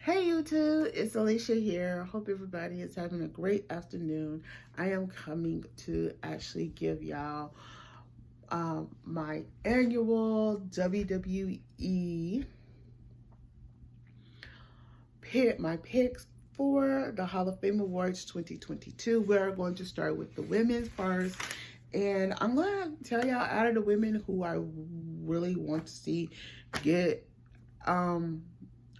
Hey YouTube, it's Alicha here. Hope everybody is having a great afternoon. I am coming to actually give y'all my annual WWE my picks for the Hall of Fame Awards 2022. We're going to start with the women's first. And I'm going to tell y'all out of the women who I really want to see get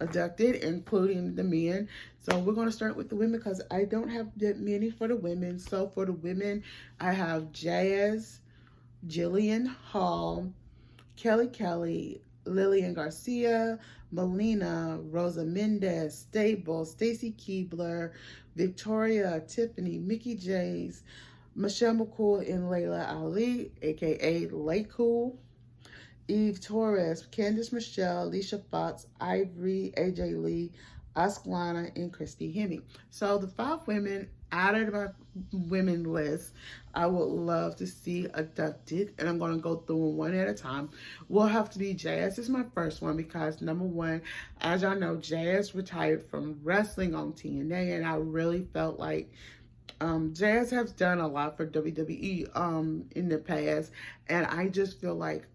inducted, including the men. So we're going to start with the women because I don't have that many for the women. So for the women, I have Jazz, Jillian Hall, Kelly, Lillian Garcia, Melina, Rosa Mendes, Stacy Keibler, Victoria, Tiffany, Mickey James, Michelle McCool, and Layla Ali, aka Laycool, Eve Torres, Candace Michelle, Alicia Fox, Ivory, AJ Lee, Aksana, and Christy Hemme. So the 5 women out of my women list, I would love to see inducted, and I'm going to go through them one at a time. Will have to be Jazz is my first one because number one, as y'all know, Jazz retired from wrestling on TNA, and I really felt like Jazz has done a lot for WWE in the past, and I just feel like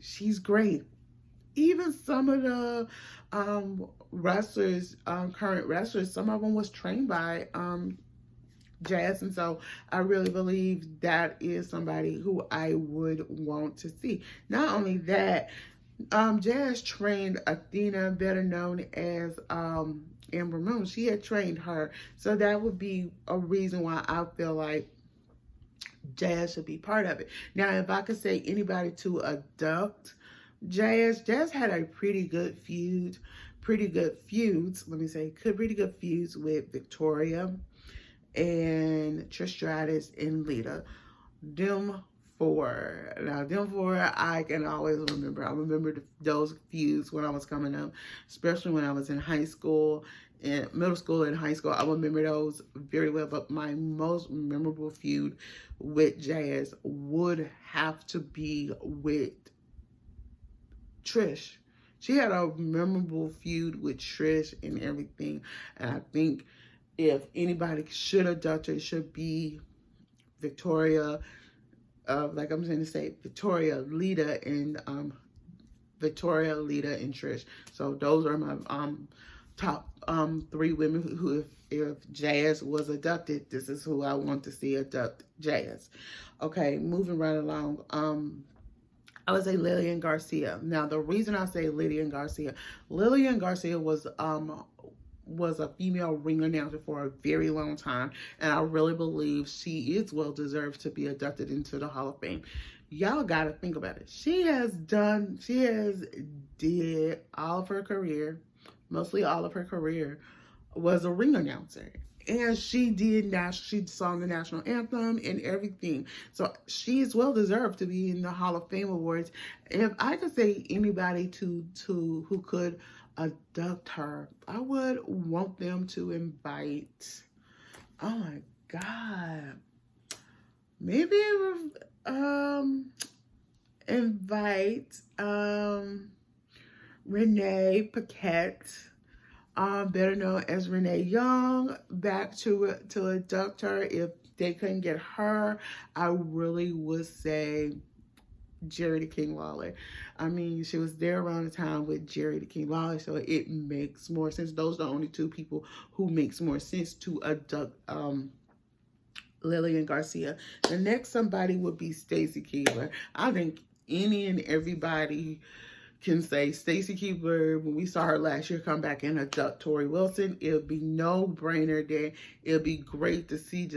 she's great. Even some of the wrestlers, current wrestlers, some of them was trained by Jazz, and so I really believe that is somebody who I would want to see. Not only that, Jazz trained Athena, better known as Amber Moon. She had trained her, so that would be a reason why I feel like Jazz should be part of it. Now, if I could say anybody to abduct Jazz had a pretty good feuds with Victoria and Trish Stratus and Lita. Them 4. Now, them 4, I can always remember. I remember those feuds when I was coming up, especially when I was in high school, in middle school and high school. I remember those very well, but my most memorable feud with Jazz would have to be with Trish. She had a memorable feud with Trish and everything, and I think if anybody should have done it, should be Victoria, like I'm going to say, Victoria, Lita, and Trish. So those are my top 3 women who, if Jazz was abducted, this is who I want to see abduct Jazz. Okay, moving right along. I would say Lillian Garcia. Now, the reason I say Lillian Garcia was a female ring announcer for a very long time, and I really believe she is well deserved to be inducted into the Hall of Fame. Y'all gotta think about it. She has did all of her career, mostly all of her career, was a ring announcer. And she sung the national anthem and everything. So she is well deserved to be in the Hall of Fame Awards. If I could say anybody to who could abduct her, I would want them to invite, oh my God, maybe invite Renee Paquette, better known as Renee Young, back to abduct her. If they couldn't get her, I really would say Jerry the King Lawler. I mean, she was there around the time with Jerry the King Lawler, so it makes more sense. Those are the only 2 people who makes more sense to abduct Lillian Garcia. The next somebody would be Stacy Keibler. I think any and everybody can say Stacy Keibler, when we saw her last year come back and abduct Tori Wilson, it would be no brainer there. It would be great to see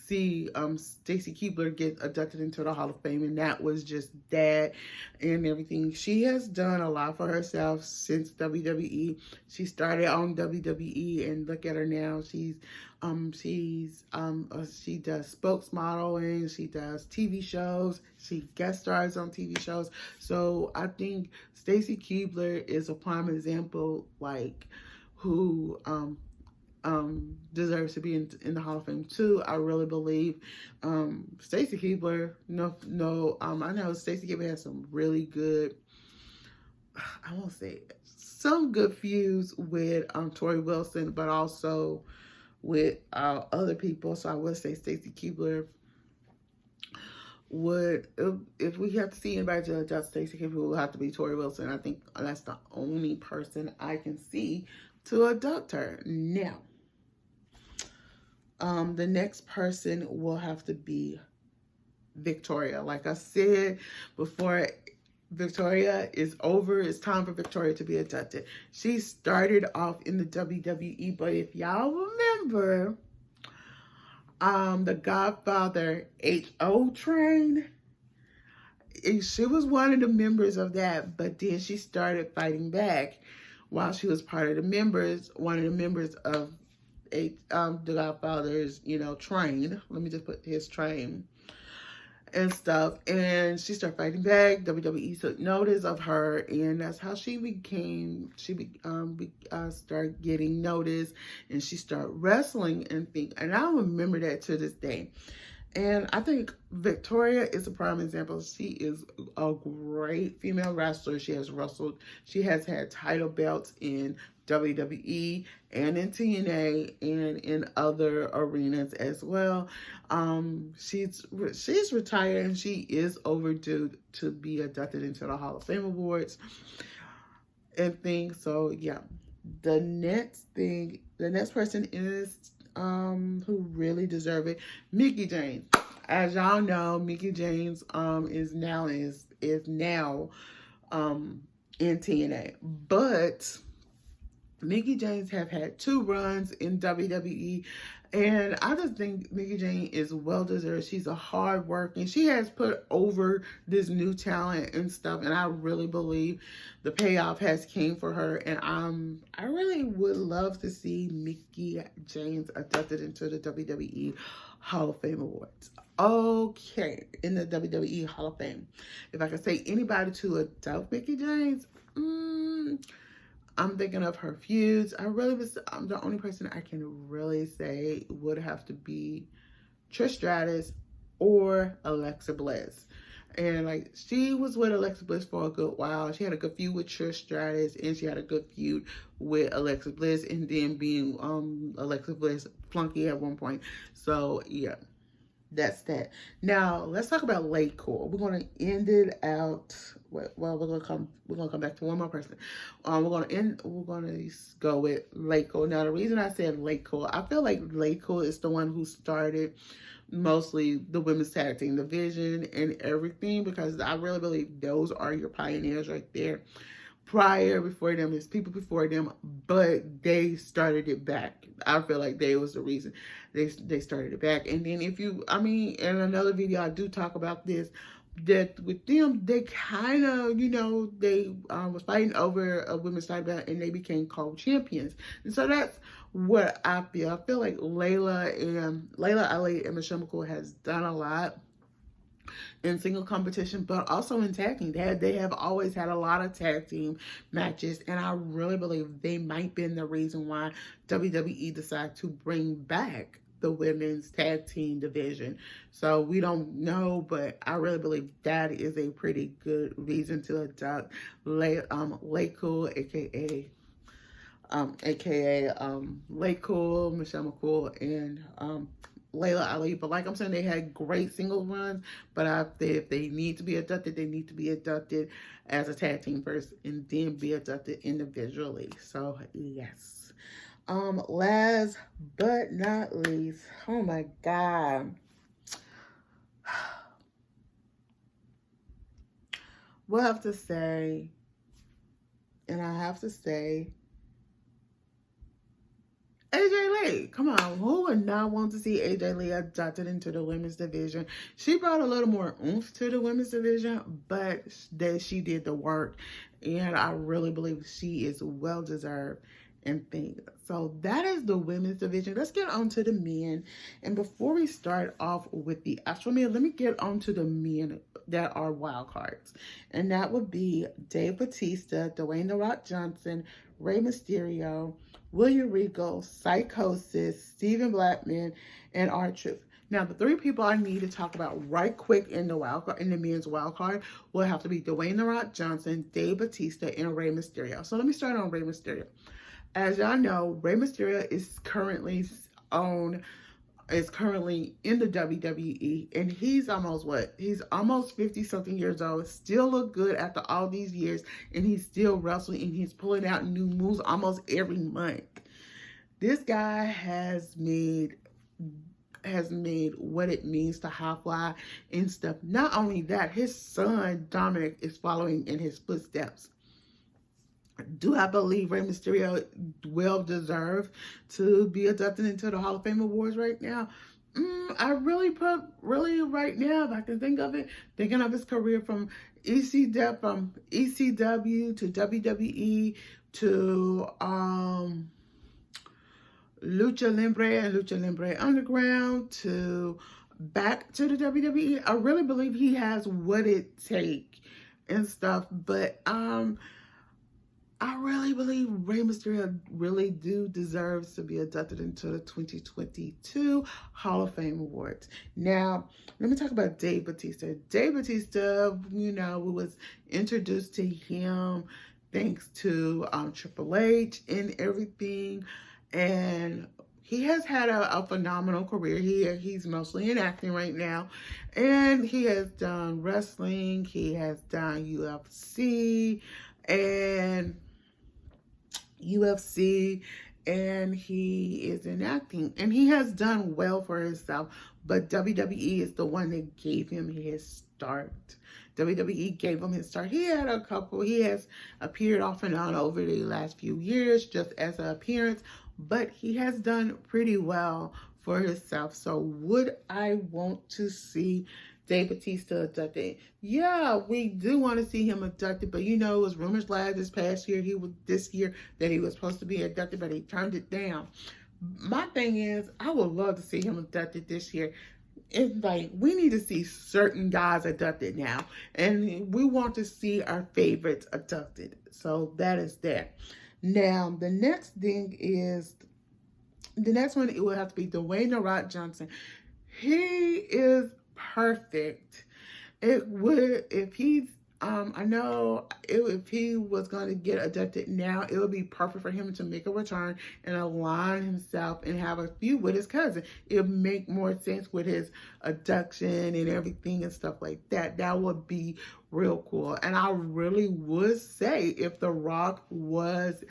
Stacy Keibler get inducted into the Hall of Fame, and that was just that and everything. She has done a lot for herself since WWE. She started on WWE, and look at her now. She does spokesmodeling, she does TV shows, she guest stars on TV shows. So I think Stacy Keibler is a prime example, like, who deserves to be in the Hall of Fame too. I really believe Stacy Keibler. I know Stacy Keibler has some really good I won't say some good feuds with Tori Wilson, but also with other people. So I would say Stacy Keibler would, if we have to see anybody to adjust Stacy Keibler, it will have to be Tori Wilson. I think that's the only person I can see to abduct her. Now, the next person will have to be Victoria. Like I said before, Victoria is over. It's time for Victoria to be abducted. She started off in the WWE, but if y'all remember, the Godfather HO train, she was one of the members of that, but then she started fighting back while she was part of the members, one of the members of the Godfather's, train. Let me just put his train and stuff. And she started fighting back. WWE took notice of her, and that's how she started getting noticed, and she started wrestling and things. And I remember that to this day. And I think Victoria is a prime example. She is a great female wrestler. She has had title belts in WWE and in TNA and in other arenas as well. She's retired, and she is overdue to be inducted into the Hall of Fame awards and things. So yeah, the next person is who really deserve it, Mickie James. As y'all know, Mickie James is now in TNA, but Mickie James have had 2 runs in WWE, and I just think Mickie James is well deserved. She's a hard worker, and she has put over this new talent and stuff, and I really believe the payoff has came for her. And I really would love to see Mickie James inducted into the WWE Hall of Fame awards. Okay, in the WWE Hall of Fame, if I could say anybody to induct Mickie James, I'm thinking of her feuds. The only person I can really say would have to be Trish Stratus or Alexa Bliss. And like, she was with Alexa Bliss for a good while. She had a good feud with Trish Stratus, and she had a good feud with Alexa Bliss, and then being Alexa Bliss flunky at one point. So yeah, that's that. Now let's talk about Late Cool. We're gonna end it out. Well, we're gonna come back to one more person. We're gonna go with Late Cool. Now the reason I said Late Cool, I feel like Late Cool is the one who started mostly the women's tag team division and everything, because I really believe those are your pioneers right there. Before them, there's people before them, but they started it back. I feel like they was the reason they started it back. And then in another video I do talk about this, that with them, they kind of, they was fighting over a women's title belt, and they became co-champions. And so that's what I feel. I feel like Layla Ali and Michelle McCool has done a lot in single competition, but also in tag team. They have always had a lot of tag team matches, and I really believe they might be the reason why WWE decided to bring back the women's tag team division. So we don't know, but I really believe that is a pretty good reason to adopt Late Cool, aka Late Cool, Michelle McCool, and Layla Ali. But like I'm saying, they had great single runs, but if they need to be abducted, they need to be abducted as a tag team first, and then be abducted individually. So yes. Last but not least, oh my God. We'll have to say, and I have to say, AJ Lee. Come on, who would not want to see AJ Lee adopted into the women's division? She brought a little more oomph to the women's division, but she did the work, and I really believe she is well deserved and things. So that is the women's division. Let's get on to the men. And before we start off with the actual men, let me get on to the men that are wild cards. And that would be Dave Bautista, Dwayne "The Rock" Johnson, Rey Mysterio, William Regal, Psicosis, Stephen Blackman, and R-Truth. Now, the three people I need to talk about right quick in the men's wild card will have to be Dwayne The Rock Johnson, Dave Bautista, and Rey Mysterio. So let me start on Rey Mysterio. As y'all know, Rey Mysterio is currently in the WWE, and he's almost what? He's almost 50 something years old, still look good after all these years, and he's still wrestling, and he's pulling out new moves almost every month. This guy has made what it means to high fly and stuff. Not only that, his son Dominic is following in his footsteps. Do I believe Rey Mysterio well deserved to be inducted into the Hall of Fame Awards right now? I really right now, if I can think of it, thinking of his career from ECW to WWE to Lucha Libre and Lucha Libre Underground to back to the WWE. I really believe he has what it takes and stuff, but I really believe Rey Mysterio really deserves to be inducted into the 2022 Hall of Fame Awards. Now, let me talk about Dave Bautista. Dave Bautista, we was introduced to him thanks to Triple H and everything. And he has had a phenomenal career. He's mostly in acting right now. And he has done wrestling. He has done UFC. And he is in acting. And he has done well for himself. But WWE is the one that gave him his start. WWE gave him his start. He has appeared off and on over the last few years just as an appearance. But he has done pretty well for himself. So would I want to see Dave Bautista inducted? Yeah, we do want to see him inducted, but it was rumors this past year that he was supposed to be inducted, but he turned it down. My thing is, I would love to see him inducted this year. It's like we need to see certain guys inducted now, and we want to see our favorites inducted. So that is that. Now, the next one, it will have to be Dwayne The Rock Johnson. He is perfect. If he was going to get inducted now, it would be perfect for him to make a return and align himself and have a feud with his cousin. It would make more sense with his induction and everything and stuff like that. That would be real cool. And I really would say if The Rock was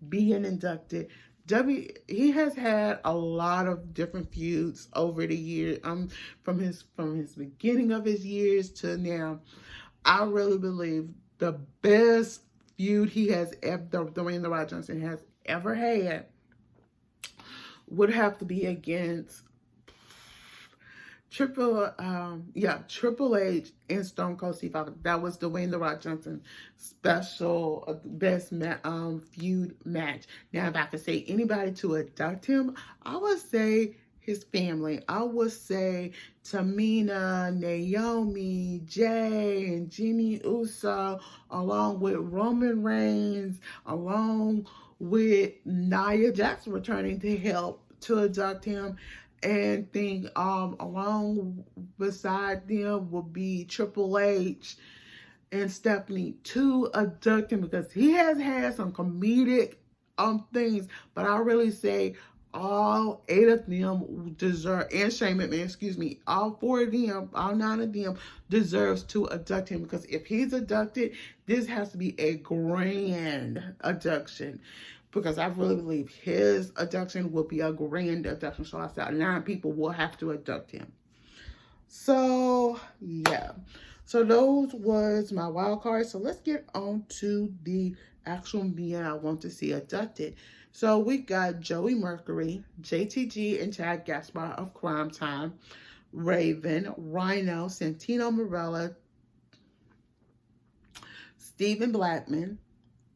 being inducted, he has had a lot of different feuds over the years, from his beginning of his years to now. I really believe the best feud Dwayne The Rock Johnson has ever had would have to be against Triple H and Stone Cold Steve Austin. That was Dwayne The Rock Johnson special best feud match. Now, if I could say anybody to induct him, I would say his family. I would say Tamina, Naomi, Jay, and Jimmy Uso, along with Roman Reigns, along with Nia Jax returning to help to induct him. And along beside them will be Triple H and Stephanie to induct him, because he has had some comedic things. But I really say all 8 of them deserve, and Shane McMahon, all 4 of them, all 9 of them deserves to induct him, because if he's inducted, this has to be a grand induction. Because I really believe his induction will be a grand induction. So I said 9 people will have to induct him. So, yeah. So those was my wild cards. So let's get on to the actual men I want to see inducted. So we got Joey Mercury, JTG and Chad Gaspar of Crime Time, Raven, Rhino, Santino Marella, Stephen Blackman,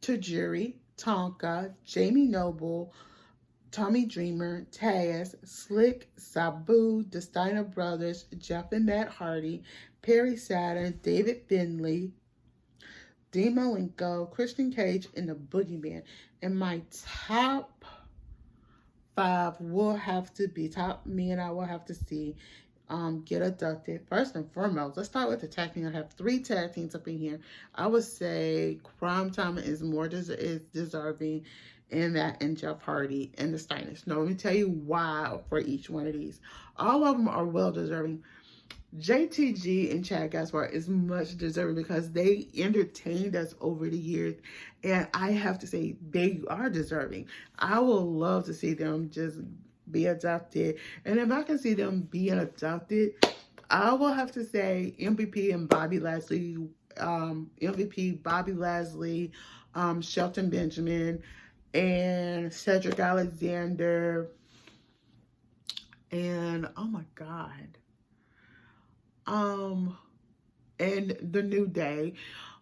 Tajiri, Tatanka, Jamie Noble, Tommy Dreamer, Tazz, Slick, Sabu, the Steiner Brothers, Jeff and Matt Hardy, Perry Saturn, David Finley, Dean Milenko, Christian Cage, and the Bogeyman. And my top 5 will have to be top men I will have to see get inducted. First and foremost, let's start with the tag team. I have 3 tag teams up in here. I would say Crime Time is more deserving in that, and Jeff Hardy and the Steiners. Now, let me tell you why for each one of these. All of them are well deserving. JTG and Chad Gaspar is much deserving because they entertained us over the years, and I have to say they are deserving. I will love to see them just be adopted, and if I can see them being adopted, I will have to say MVP and Bobby Lashley, MVP Bobby Lashley, Shelton Benjamin, and Cedric Alexander, and oh my God, and the New Day,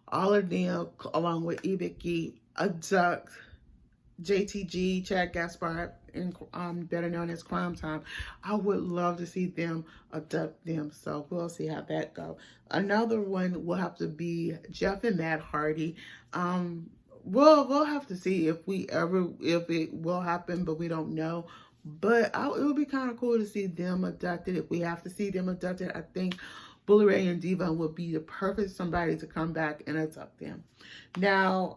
all of them along with Ibuki, adopt JTG, Chad Gaspar, and better known as Crime Time. I would love to see them adopt them, so we'll see how that goes. Another one will have to be Jeff and Matt Hardy. We'll have to see if it will happen, but we don't know. But it would be kind of cool to see them adopted. If we have to see them adopted, I think Bully Ray and Diva would be the perfect somebody to come back and adopt them. Now,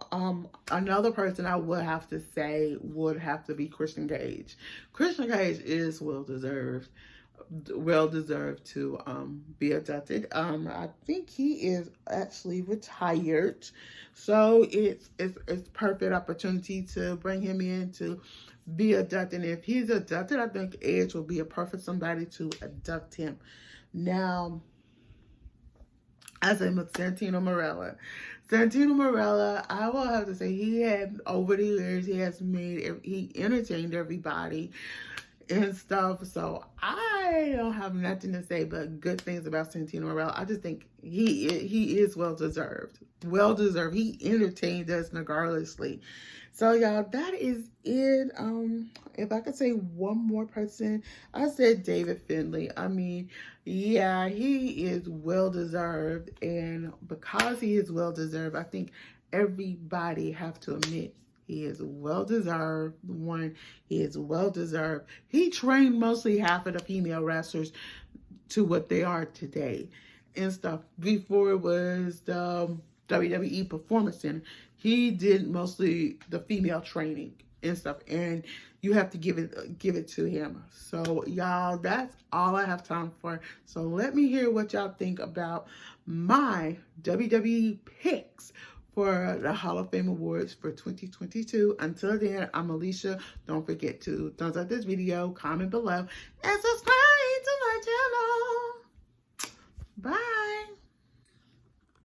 another person I would have to say would have to be Christian Cage. Christian Cage is well deserved to be adopted. I think he is actually retired, so it's perfect opportunity to bring him in to be adopted. And if he's adopted, I think Edge will be a perfect somebody to adopt him. Now, as in with Santino Marella. Santino Marella, I will have to say, he had, over the years, he entertained everybody and stuff. So I don't have nothing to say but good things about Santino Marella. I just think he is well deserved. Well deserved. He entertained us regardlessly. So y'all, that is it. If I could say one more person, I said David Finley. I mean, yeah, he is well deserved, and because he is well deserved, I think everybody have to admit he is well deserved. He is well deserved. He trained mostly half of the female wrestlers to what they are today and stuff. Before it was the WWE Performance Center, he did mostly the female training and stuff, and you have to give it to him. So y'all, that's all I have time for. So let me hear what y'all think about my WWE picks for the Hall of Fame Awards for 2022. Until then, I'm Alicha. Don't forget to thumbs up this video, comment below, and subscribe to my channel. Bye.